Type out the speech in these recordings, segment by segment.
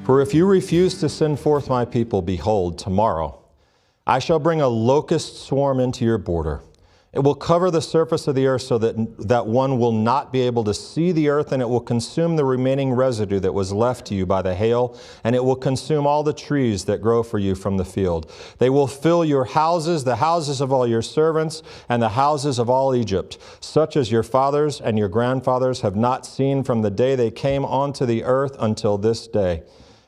For if you refuse to send forth my people, behold, tomorrow I shall bring a locust swarm into your border. It will cover the surface of the earth so that one will not be able to see the earth, and it will consume the remaining residue that was left to you by the hail, and it will consume all the trees that grow for you from the field. They will fill your houses, the houses of all your servants, and the houses of all Egypt, such as your fathers and your grandfathers have not seen from the day they came onto the earth until this day.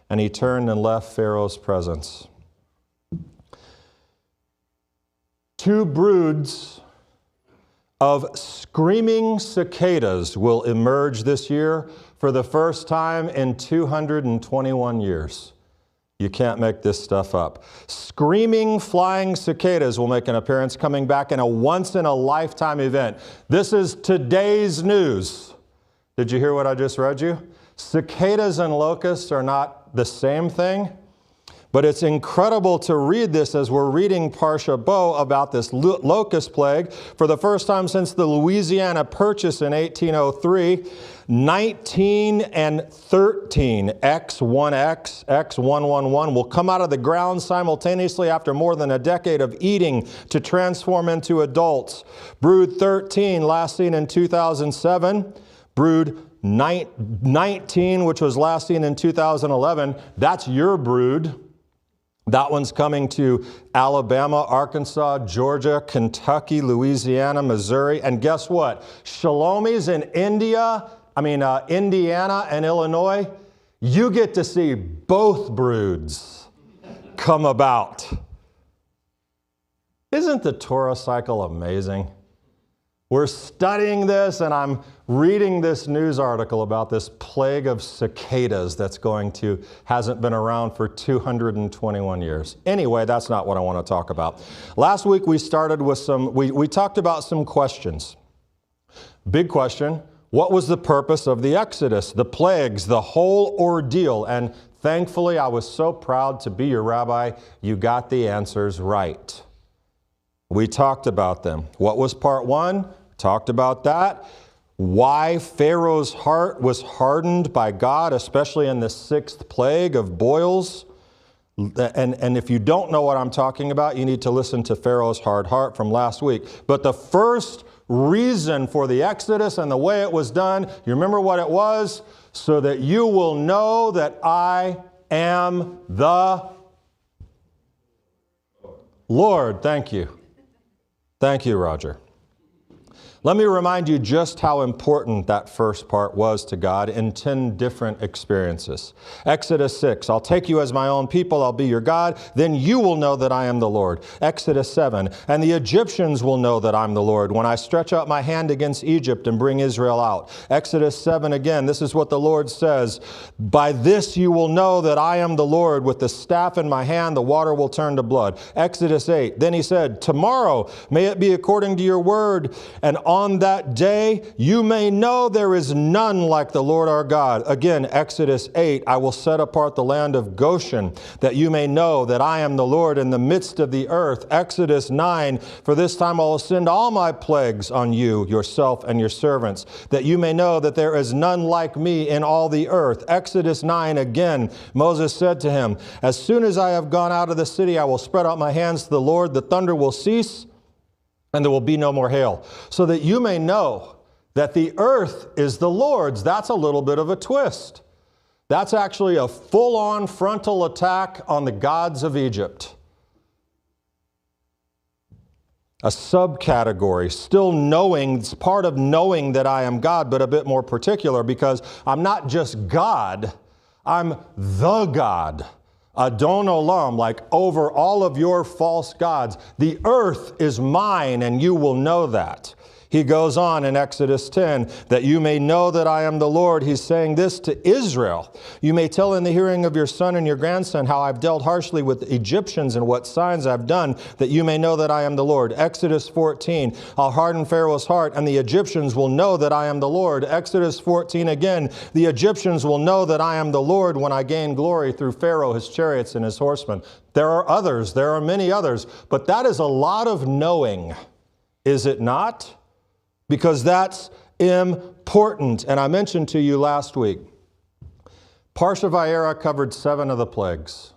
And he turned and left Pharaoh's presence. 2 broods of screaming cicadas will emerge this year for the first time in 221 years. You can't make this stuff up. Screaming flying cicadas will make an appearance, coming back in a once-in-a-lifetime event. This is today's news. Did you hear what I just read you? Cicadas and locusts are not the same thing. But it's incredible to read this as we're reading Parsha Bo about this locust plague. For the first time since the Louisiana Purchase in 1803, 19 and 13, X1X, X111, will come out of the ground simultaneously after more than a decade of eating to transform into adults. Brood 13, last seen in 2007. Brood 19, which was last seen in 2011, that's your brood. That one's coming to Alabama, Arkansas, Georgia, Kentucky, Louisiana, Missouri. And guess what? Shalomies in Indiana and Illinois, you get to see both broods come about. Isn't the Torah cycle amazing? We're studying this, and I'm reading this news article about this plague of cicadas hasn't been around for 221 years. Anyway, that's not what I want to talk about. Last week we started with we talked about some questions. Big question, what was the purpose of the Exodus, the plagues, the whole ordeal? And thankfully, I was so proud to be your rabbi. You got the answers right. We talked about them. What was part 1? Talked about that. Why Pharaoh's heart was hardened by God, especially in the 6th plague of boils. And if you don't know what I'm talking about, you need to listen to Pharaoh's hard heart from last week. But the first reason for the Exodus and the way it was done, you remember what it was? So that you will know that I am the Lord. Thank you. Thank you, Roger. Let me remind you just how important that first part was to God in 10 different experiences. Exodus 6, I'll take you as my own people, I'll be your God, then you will know that I am the Lord. Exodus 7, and the Egyptians will know that I'm the Lord when I stretch out my hand against Egypt and bring Israel out. Exodus 7 again, this is what the Lord says, by this you will know that I am the Lord, with the staff in my hand the water will turn to blood. Exodus 8, then he said, tomorrow may it be according to your word, and on that day, you may know there is none like the Lord our God. Again, Exodus 8, I will set apart the land of Goshen, that you may know that I am the Lord in the midst of the earth. Exodus 9, for this time I will send all my plagues on you, yourself and your servants, that you may know that there is none like me in all the earth. Exodus 9 again, Moses said to him, as soon as I have gone out of the city, I will spread out my hands to the Lord, the thunder will cease, and there will be no more hail, so that you may know that the earth is the Lord's. That's a little bit of a twist. That's actually a full-on frontal attack on the gods of Egypt. A subcategory, still knowing, it's part of knowing that I am God, but a bit more particular, because I'm not just God, I'm the God. Adon Olam, like over all of your false gods. The earth is mine, and you will know that. He goes on in Exodus 10, that you may know that I am the Lord. He's saying this to Israel. You may tell in the hearing of your son and your grandson how I've dealt harshly with the Egyptians and what signs I've done, that you may know that I am the Lord. Exodus 14, I'll harden Pharaoh's heart, and the Egyptians will know that I am the Lord. Exodus 14 again, the Egyptians will know that I am the Lord when I gain glory through Pharaoh, his chariots, and his horsemen. There are others, there are many others, but that is a lot of knowing, is it not? Because that's important. And I mentioned to you last week, Parsha Vayera covered 7 of the plagues.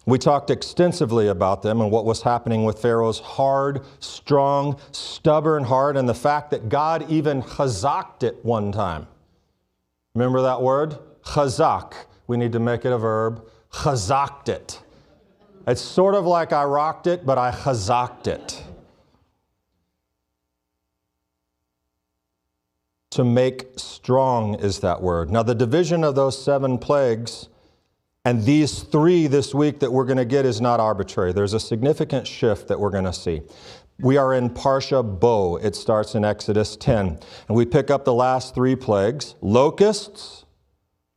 We talked extensively about them and what was happening with Pharaoh's hard, strong, stubborn heart, and the fact that God even chazaked it one time. Remember that word? Chazak. We need to make it a verb. Chazaked it. It's sort of like I rocked it, but I chazaked it. To make strong is that word. Now, the division of those 7 plagues and these 3 this week that we're going to get is not arbitrary. There's a significant shift that we're going to see. We are in Parsha Bo. It starts in Exodus 10. And we pick up the last 3 plagues: locusts,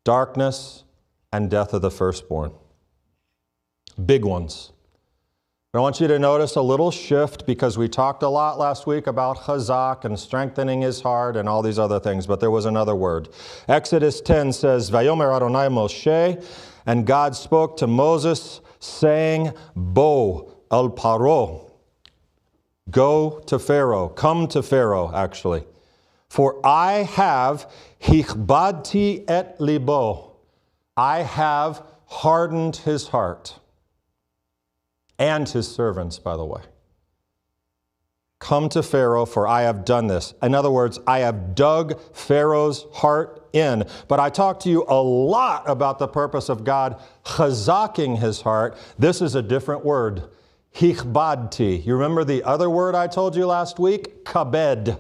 darkness, and death of the firstborn. Big ones. I want you to notice a little shift because we talked a lot last week about chazak and strengthening his heart and all these other things, but there was another word. Exodus 10 says, Vayomer Adonai Moshe, and God spoke to Moses, saying, Bo el Paro. Go to Pharaoh. Come to Pharaoh, actually. For I have hichbadti et libo. I have hardened his heart. And his servants, by the way. Come to Pharaoh, for I have done this. In other words, I have dug Pharaoh's heart in. But I talked to you a lot about the purpose of God chazaking his heart. This is a different word. Hichbadti. You remember the other word I told you last week? Kabed.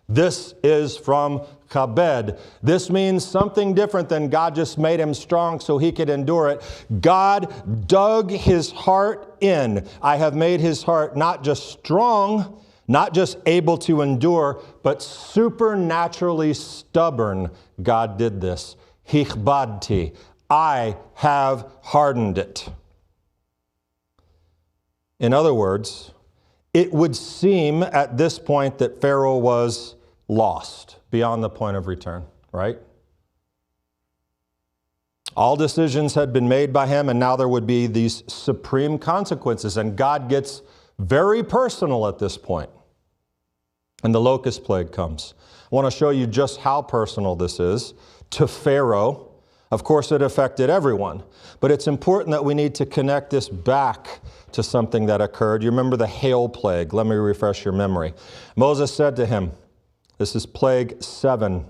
This is from kabed. This means something different than God just made him strong so he could endure it. God dug his heart in. I have made his heart not just strong, not just able to endure, but supernaturally stubborn. God did this. Hichbadti. I have hardened it. In other words, it would seem at this point that Pharaoh was lost, beyond the point of return, right? All decisions had been made by him, and now there would be these supreme consequences, and God gets very personal at this point. And the locust plague comes. I want to show you just how personal this is to Pharaoh. Of course, it affected everyone, but it's important that we need to connect this back to something that occurred. You remember the hail plague. Let me refresh your memory. Moses said to him, this is plague 7.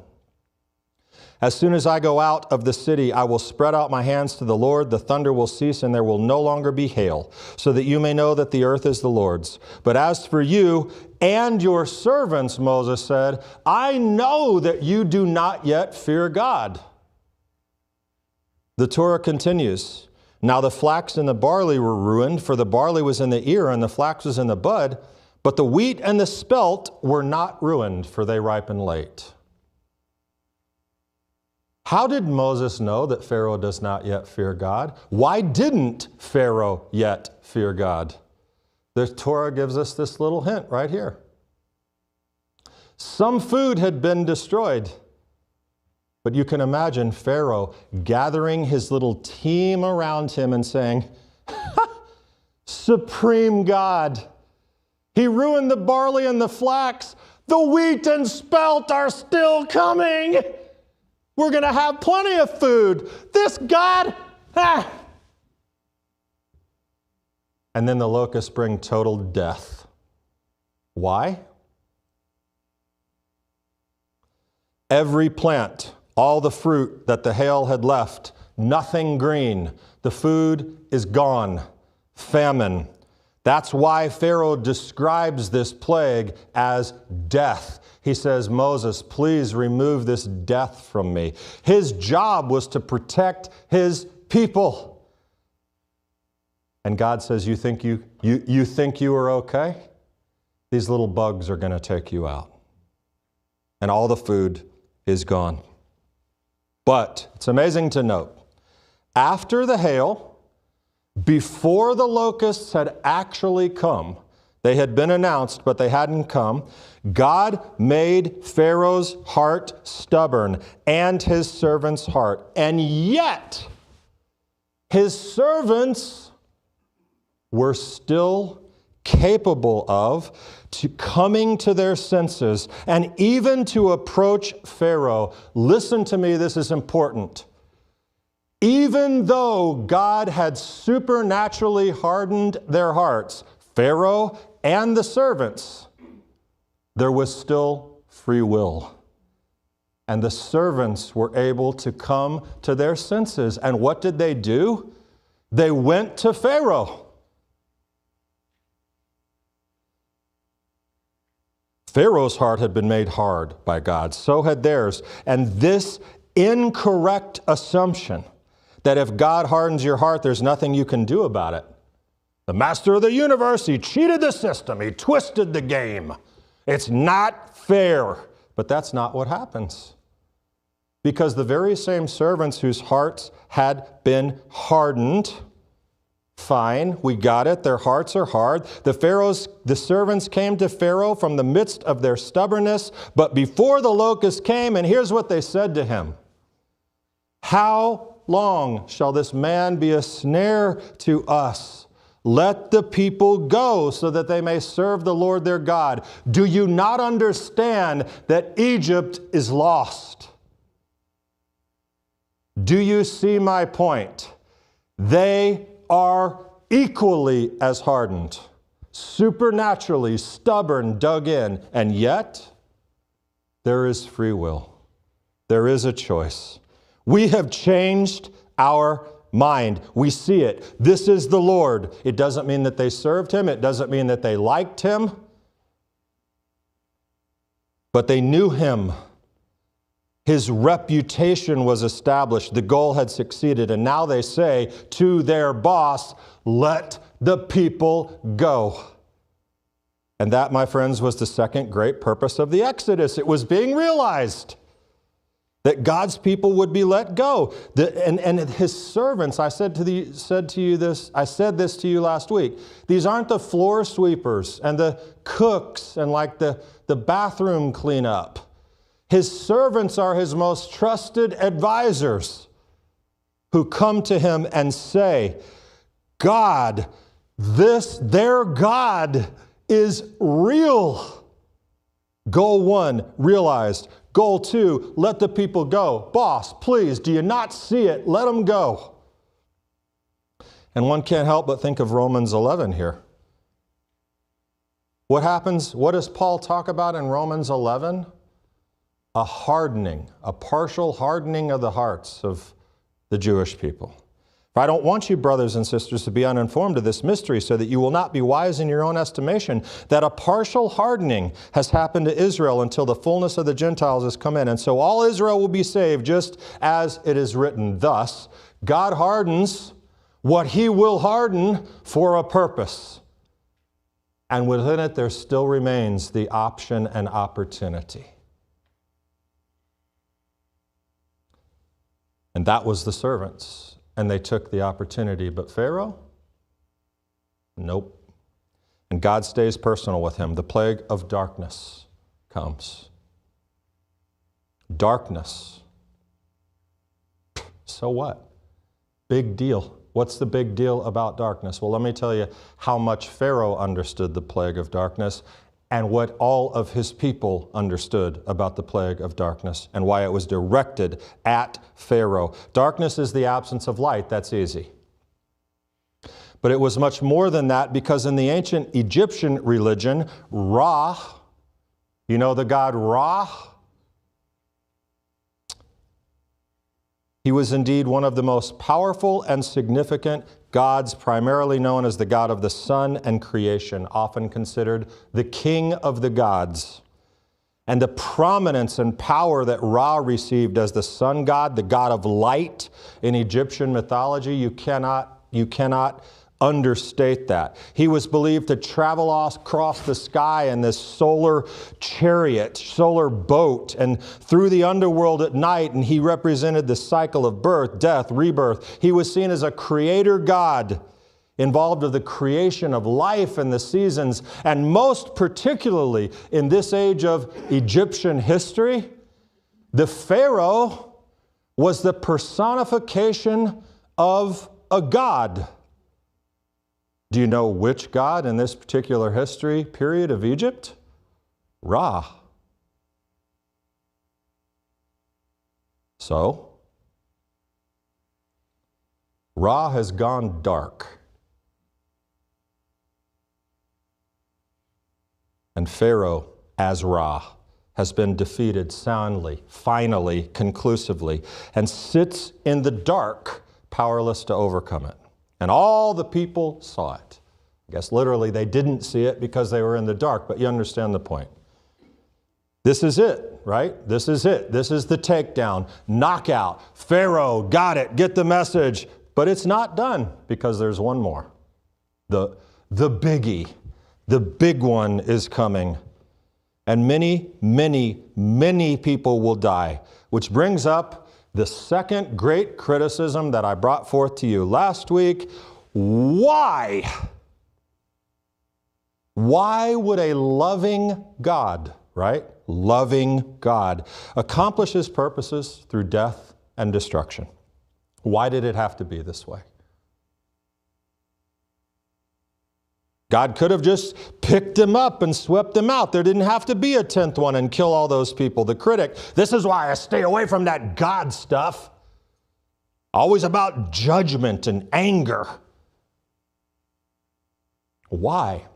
As soon as I go out of the city, I will spread out my hands to the Lord. The thunder will cease, and there will no longer be hail, so that you may know that the earth is the Lord's. But as for you and your servants, Moses said, I know that you do not yet fear God. The Torah continues. Now the flax and the barley were ruined, for the barley was in the ear and the flax was in the bud. But the wheat and the spelt were not ruined, for they ripen late. How did Moses know that Pharaoh does not yet fear God? Why didn't Pharaoh yet fear God? The Torah gives us this little hint right here. Some food had been destroyed. But you can imagine Pharaoh gathering his little team around him and saying, Supreme God, he ruined the barley and the flax. The wheat and spelt are still coming. We're going to have plenty of food. This God, And then the locusts bring total death. Why? Every plant, all the fruit that the hail had left, nothing green. The food is gone. Famine. That's why Pharaoh describes this plague as death. He says, Moses, please remove this death from me. His job was to protect his people. And God says, you think you are okay? These little bugs are going to take you out. And all the food is gone. But it's amazing to note, after the hail, before the locusts had actually come, they had been announced, but they hadn't come, God made Pharaoh's heart stubborn and his servant's heart. And yet, his servants were still capable of to coming to their senses and even to approach Pharaoh. Listen to me, this is important. Even though God had supernaturally hardened their hearts, Pharaoh and the servants, there was still free will. And the servants were able to come to their senses. And what did they do? They went to Pharaoh. Pharaoh's heart had been made hard by God. So had theirs. And this incorrect assumption that if God hardens your heart, there's nothing you can do about it. The master of the universe, he cheated the system. He twisted the game. It's not fair. But that's not what happens. Because the very same servants whose hearts had been hardened, fine, we got it, their hearts are hard. The servants came to Pharaoh from the midst of their stubbornness, but before the locust came, and here's what they said to him. How long shall this man be a snare to us? Let the people go so that they may serve the Lord their God. Do you not understand that Egypt is lost? Do you see my point? They are equally as hardened, supernaturally stubborn, dug in, and yet there is free will. There is a choice. We have changed our mind. We see it. This is the Lord. It doesn't mean that they served him. It doesn't mean that they liked him. But they knew him. His reputation was established. The goal had succeeded. And now they say to their boss, let the people go. And that, my friends, was the second great purpose of the Exodus. It was being realized that God's people would be let go. And his servants, I said this to you last week. These aren't the floor sweepers and the cooks and like the bathroom cleanup. His servants are his most trusted advisors who come to him and say, God, their God is real. Goal 1, realized. Goal 2, let the people go. Boss, please, do you not see it? Let them go. And one can't help but think of Romans 11 here. What happens? What does Paul talk about in Romans 11? A hardening, a partial hardening of the hearts of the Jewish people. For I don't want you, brothers and sisters, to be uninformed of this mystery, so that you will not be wise in your own estimation, that a partial hardening has happened to Israel until the fullness of the Gentiles has come in. And so all Israel will be saved, just as it is written. Thus, God hardens what he will harden for a purpose. And within it, there still remains the option and opportunity. And that was the servants. And they took the opportunity. But Pharaoh? Nope. And God stays personal with him. The plague of darkness comes. Darkness. So what? Big deal. What's the big deal about darkness? Well, let me tell you how much Pharaoh understood the plague of darkness and what all of his people understood about the plague of darkness and why it was directed at Pharaoh. Darkness is the absence of light. That's easy. But it was much more than that, because in the ancient Egyptian religion, Ra, you know the god Ra? He was indeed one of the most powerful and significant gods, primarily known as the god of the sun and creation, often considered the king of the gods. And the prominence and power that Ra received as the sun god, the god of light in Egyptian mythology, you cannot understate that. He was believed to travel across the sky in this solar chariot, solar boat, and through the underworld at night, and he represented the cycle of birth, death, rebirth. He was seen as a creator god, involved with the creation of life and the seasons, and most particularly in this age of Egyptian history, the Pharaoh was the personification of a god. Do you know which god in this particular history period of Egypt? Ra. So, Ra has gone dark. And Pharaoh, as Ra, has been defeated soundly, finally, conclusively, and sits in the dark, powerless to overcome it. And all the people saw it. I guess literally they didn't see it because they were in the dark, but you understand the point. This is it, right? This is it. This is the takedown, knockout. Pharaoh, got it, get the message. But it's not done because there's one more. The biggie. The big one is coming. And many, many, many people will die. Which brings up the second great criticism that I brought forth to you last week. Why? Why would a loving God, right? Loving God accomplish his purposes through death and destruction? Why did it have to be this way? God could have just picked them up and swept them out. There didn't have to be a 10th one and kill all those people. The critic, this is why I stay away from that God stuff. Always about judgment and anger. Why?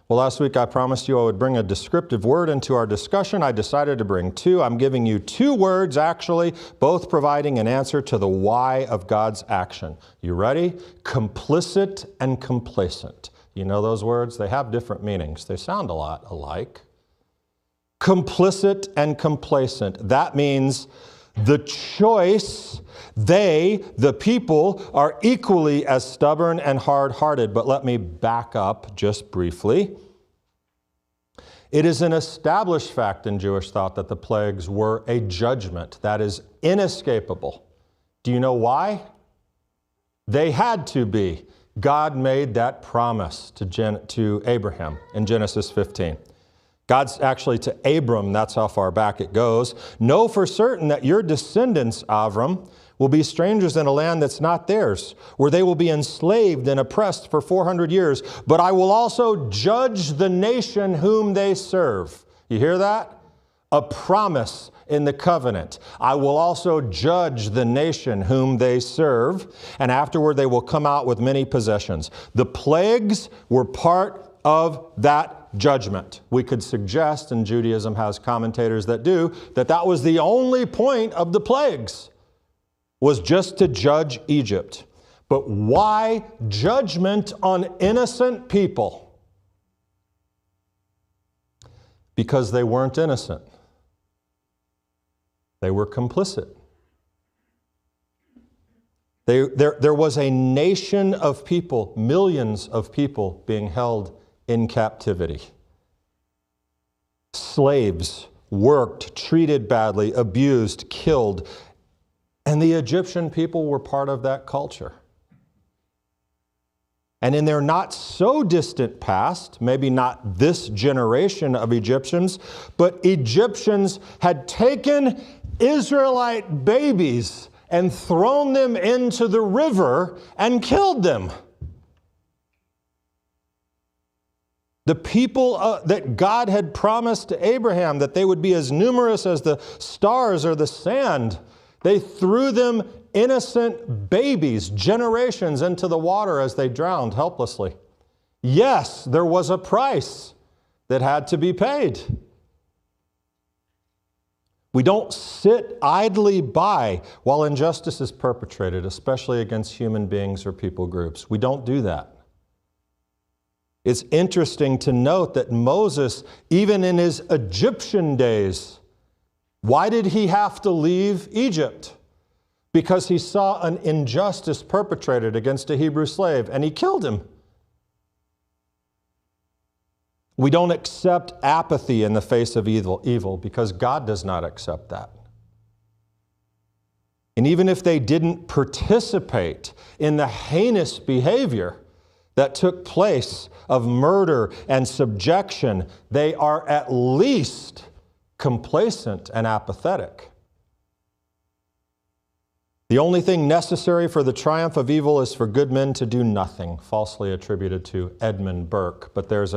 Well, last week I promised you I would bring a descriptive word into our discussion. I decided to bring two. I'm giving you two words, actually, both providing an answer to the why of God's action. You ready? Complicit and complacent. You know those words? They have different meanings. They sound a lot alike. Complicit and complacent. That means the choice, they, the people, are equally as stubborn and hard-hearted. But let me back up just briefly. It is an established fact in Jewish thought that the plagues were a judgment that is inescapable. Do you know why? They had to be. God made that promise to Abraham in Genesis 15. God's actually to Abram, that's how far back it goes. Know for certain that your descendants, Avram, will be strangers in a land that's not theirs, where they will be enslaved and oppressed for 400 years. But I will also judge the nation whom they serve. You hear that? A promise in the covenant. I will also judge the nation whom they serve, and afterward they will come out with many possessions. The plagues were part of that judgment. We could suggest, and Judaism has commentators that do, that was the only point of the plagues, was just to judge Egypt. But why judgment on innocent people? Because they weren't innocent. They were complicit. There was a nation of people, millions of people being held in captivity. Slaves, worked, treated badly, abused, killed. And the Egyptian people were part of that culture. And in their not so distant past, maybe not this generation of Egyptians, but Egyptians had taken Israelite babies and thrown them into the river and killed them. The people that God had promised to Abraham, that they would be as numerous as the stars or the sand, they threw them, innocent babies, generations, into the water as they drowned helplessly. Yes, there was a price that had to be paid. We don't sit idly by while injustice is perpetrated, especially against human beings or people groups. We don't do that. It's interesting to note that Moses, even in his Egyptian days, why did he have to leave Egypt? Because he saw an injustice perpetrated against a Hebrew slave, and he killed him. We don't accept apathy in the face of evil because God does not accept that. And even if they didn't participate in the heinous behavior that took place of murder and subjection, they are at least complacent and apathetic. The only thing necessary for the triumph of evil is for good men to do nothing, falsely attributed to Edmund Burke. But there's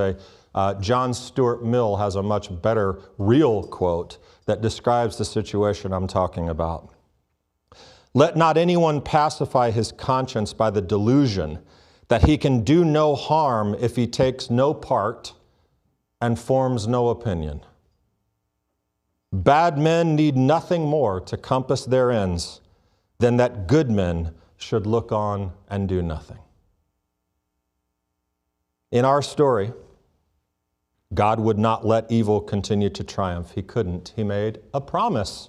John Stuart Mill has a much better real quote that describes the situation I'm talking about. Let not anyone pacify his conscience by the delusion that he can do no harm if he takes no part and forms no opinion. Bad men need nothing more to compass their ends than that good men should look on and do nothing. In our story, God would not let evil continue to triumph. He couldn't. He made a promise.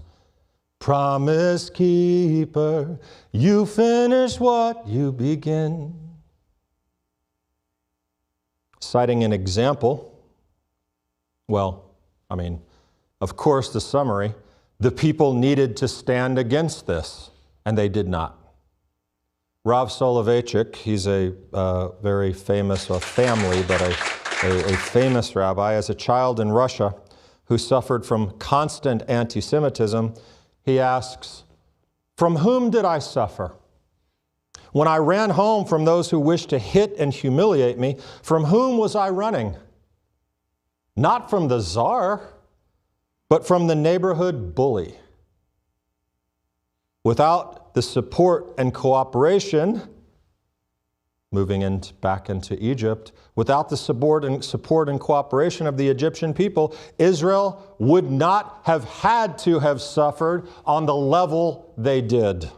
Promise keeper, you finish what you begin. Citing an example, of course, the summary, the people needed to stand against this, and they did not. Rav Soloveitchik, he's a very famous, a famous rabbi. As a child in Russia who suffered from constant anti-Semitism, he asks, "From whom did I suffer? When I ran home from those who wished to hit and humiliate me, from whom was I running? Not from the czar, but from the neighborhood bully. Without the support and cooperation," moving back into Egypt, "without the support and cooperation of the Egyptian people, Israel would not have had to have suffered on the level they did."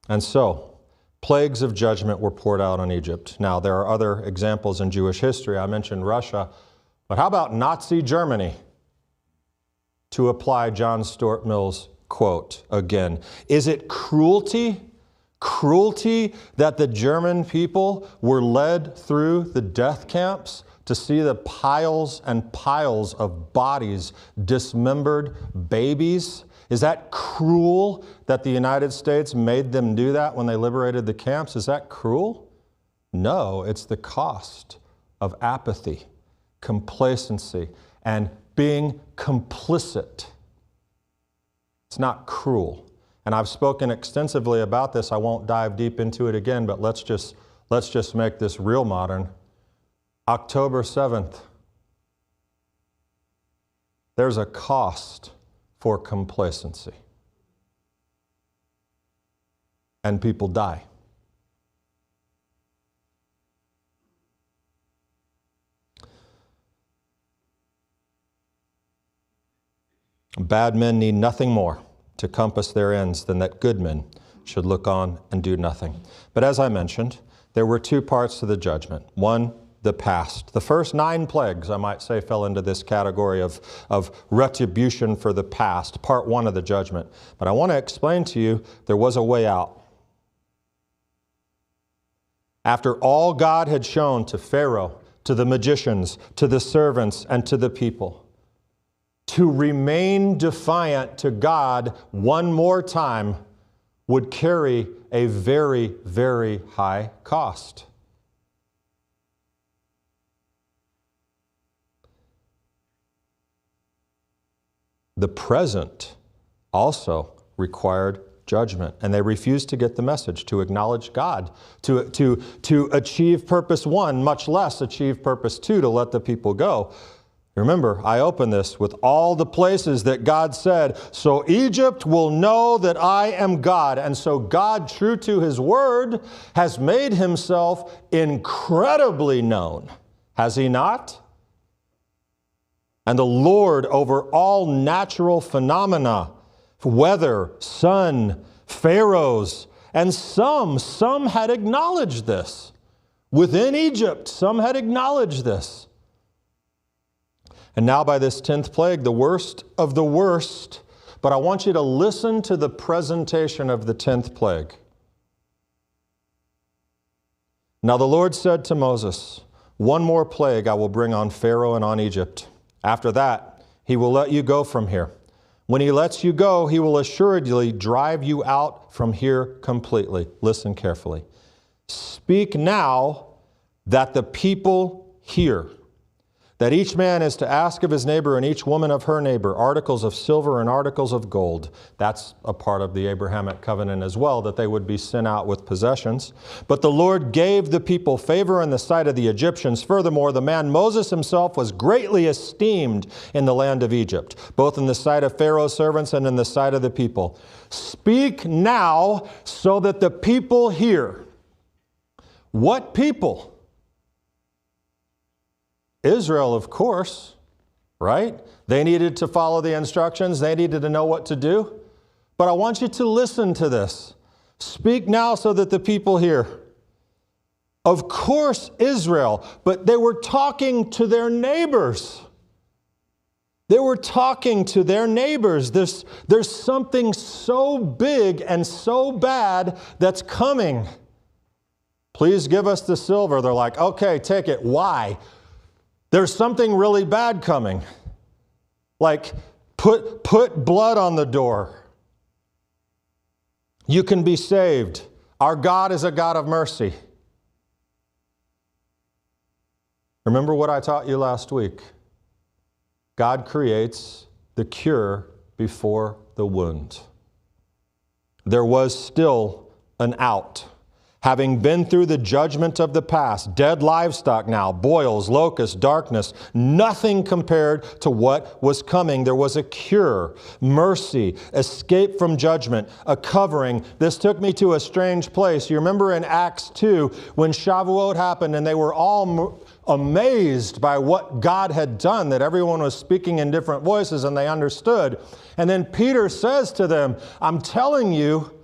And so, plagues of judgment were poured out on Egypt. Now, there are other examples in Jewish history. I mentioned Russia, but how about Nazi Germany? To apply John Stuart Mill's quote again. Is it cruelty that the German people were led through the death camps to see the piles and piles of bodies, dismembered babies? Is that cruel that the United States made them do that when they liberated the camps? Is that cruel? No, it's the cost of apathy, complacency, and being complicit. It's not cruel. And I've spoken extensively about this. I won't dive deep into it again, but let's just make this real modern. October 7th. There's a cost for complacency. And people die. Bad men need nothing more to compass their ends than that good men should look on and do nothing. But as I mentioned, there were two parts to the judgment. One, the past. The first 9 plagues, I might say, fell into this category of retribution for the past, part 1 of the judgment. But I want to explain to you there was a way out. After all God had shown to Pharaoh, to the magicians, to the servants, and to the people, to remain defiant to God one more time would carry a very, very high cost. The present also required judgment, and they refused to get the message, to acknowledge God, to achieve purpose 1, much less achieve purpose 2, to let the people go. Remember, I open this with all the places that God said, "So Egypt will know that I am God." And so God, true to His word, has made Himself incredibly known. Has He not? And the Lord over all natural phenomena, weather, sun, pharaohs, and some had acknowledged this. Within Egypt, some had acknowledged this. And now by this 10th plague, the worst of the worst, but I want you to listen to the presentation of the 10th plague. Now the Lord said to Moses, "One more plague I will bring on Pharaoh and on Egypt. After that, he will let you go from here. When he lets you go, he will assuredly drive you out from here completely." Listen carefully. "Speak now that the people hear. that each man is to ask of his neighbor and each woman of her neighbor articles of silver and articles of gold. That's a part of the Abrahamic covenant as well, that they would be sent out with possessions. But the Lord gave the people favor in the sight of the Egyptians. Furthermore, the man Moses himself was greatly esteemed in the land of Egypt, both in the sight of Pharaoh's servants and in the sight of the people. Speak now so that the people hear. What people? Israel, of course, right? They needed to follow the instructions. They needed to know what to do. But I want you to listen to this. Speak now so that the people hear. Of course, Israel, but they were talking to their neighbors. They were talking to their neighbors. There's something so big and so bad that's coming. Please give us the silver. They're like, okay, take it. Why? There's something really bad coming. Like, put blood on the door. You can be saved. Our God is a God of mercy. Remember what I taught you last week? God creates the cure before the wound. There was still an out. Having been through the judgment of the past, dead livestock now, boils, locusts, darkness, nothing compared to what was coming. There was a cure, mercy, escape from judgment, a covering. This took me to a strange place. You remember in Acts 2 when Shavuot happened and they were all amazed by what God had done, that everyone was speaking in different voices and they understood. And then Peter says to them, I'm telling you,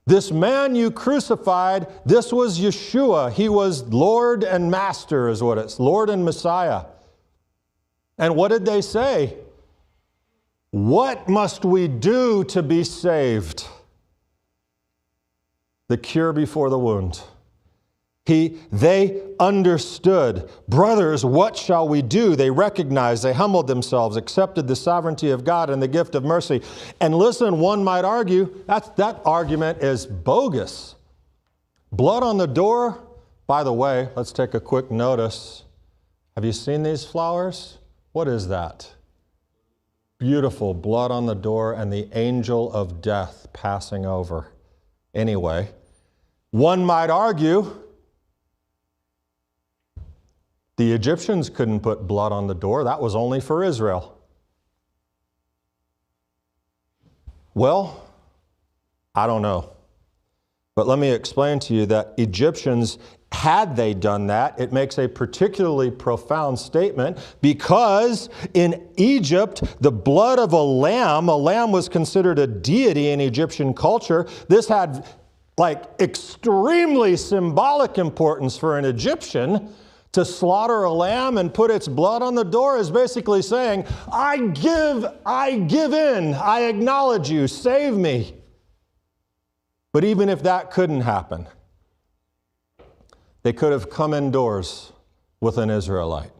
this man you crucified, this was Yeshua. He was Lord and Master is what it's, Lord and Messiah. And what did they say? What must we do to be saved? The cure before the wound. They understood. Brothers, what shall we do? They recognized, they humbled themselves, accepted the sovereignty of God and the gift of mercy. And listen, one might argue, that argument is bogus. Blood on the door, by the way, let's take a quick notice. Have you seen these flowers? What is that? Beautiful blood on the door and the angel of death passing over. Anyway, one might argue, the Egyptians couldn't put blood on the door. That was only for Israel. Well, I don't know. But let me explain to you that Egyptians, had they done that, it makes a particularly profound statement because in Egypt, the blood of a lamb was considered a deity in Egyptian culture. This had extremely symbolic importance for an Egyptian. To slaughter a lamb and put its blood on the door is basically saying, I give in, I acknowledge you, save me. But even if that couldn't happen, they could have come indoors with an Israelite.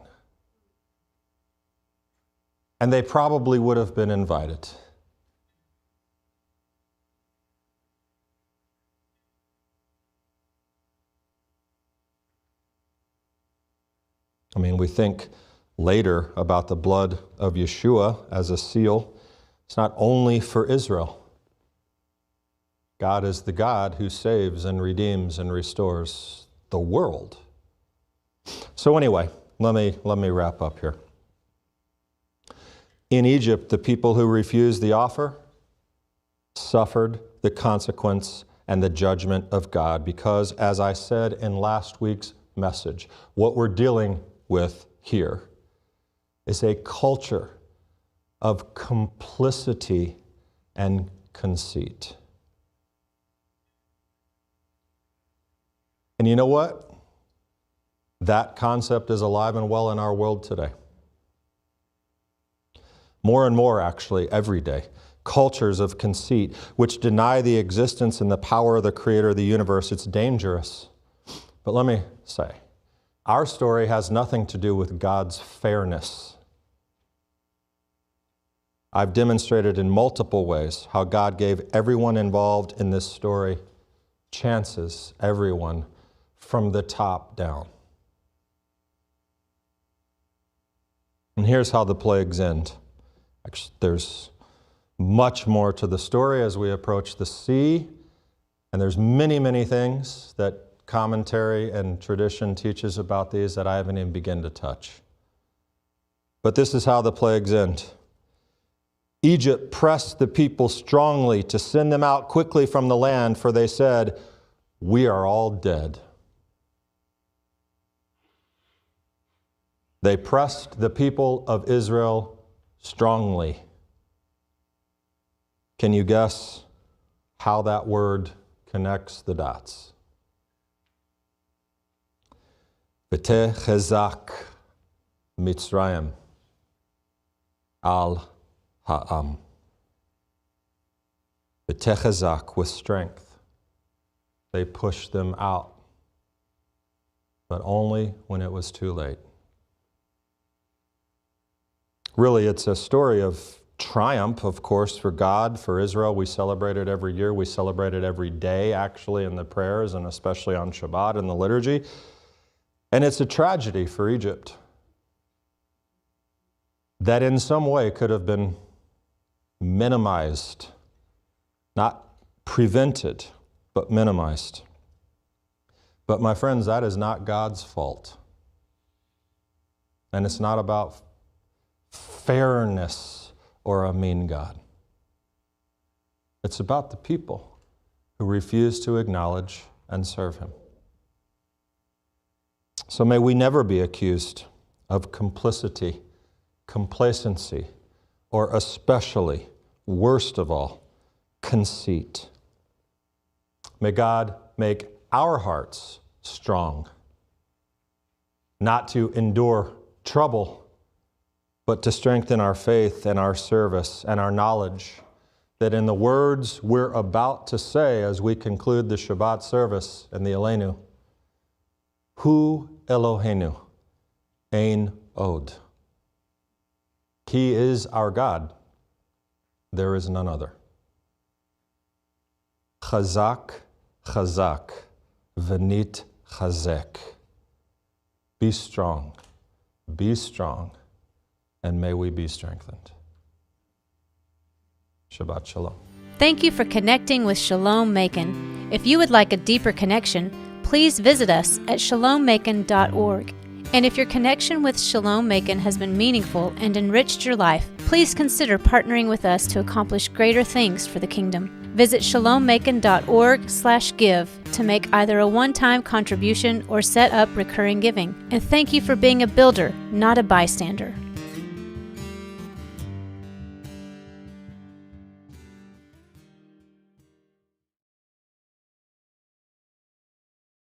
And they probably would have been invited. I mean, we think later about the blood of Yeshua as a seal. It's not only for Israel. God is the God who saves and redeems and restores the world. So anyway, let me wrap up here. In Egypt, the people who refused the offer suffered the consequence and the judgment of God because, as I said in last week's message, what we're dealing with here is a culture of complicity and conceit. And you know what? That concept is alive and well in our world today. More and more, actually, every day. Cultures of conceit, which deny the existence and the power of the Creator of the universe. It's dangerous. But let me say, our story has nothing to do with God's fairness. I've demonstrated in multiple ways how God gave everyone involved in this story chances, everyone, from the top down. And here's how the plagues end. Actually, there's much more to the story as we approach the sea, and there's many, many things that commentary and tradition teaches about these that I haven't even begun to touch. But this is how the plagues end. Egypt pressed the people strongly to send them out quickly from the land, for they said, "We are all dead." They pressed the people of Israel strongly. Can you guess how that word connects the dots? V'techezak Mitzrayim al ha'am. V'techezak, with strength. They pushed them out, but only when it was too late. Really, it's a story of triumph, of course, for God, for Israel. We celebrate it every year. We celebrate it every day, actually, in the prayers, and especially on Shabbat in the liturgy. And it's a tragedy for Egypt that in some way could have been minimized, not prevented, but minimized. But my friends, that is not God's fault. And it's not about fairness or a mean God. It's about the people who refuse to acknowledge and serve Him. So may we never be accused of complicity, complacency, or especially, worst of all, conceit. May God make our hearts strong, not to endure trouble, but to strengthen our faith and our service and our knowledge that in the words we're about to say as we conclude the Shabbat service and the Elenu, Hu Eloheinu, Ein Od. He is our God. There is none other. Chazak, chazak, v'nit chazek. Be strong, and may we be strengthened. Shabbat Shalom. Thank you for connecting with Shalom Macon. If you would like a deeper connection, please visit us at shalommacon.org. And if your connection with Shalom Macon has been meaningful and enriched your life, please consider partnering with us to accomplish greater things for the kingdom. Visit shalommacon.org/give to make either a one-time contribution or set up recurring giving. And thank you for being a builder, not a bystander.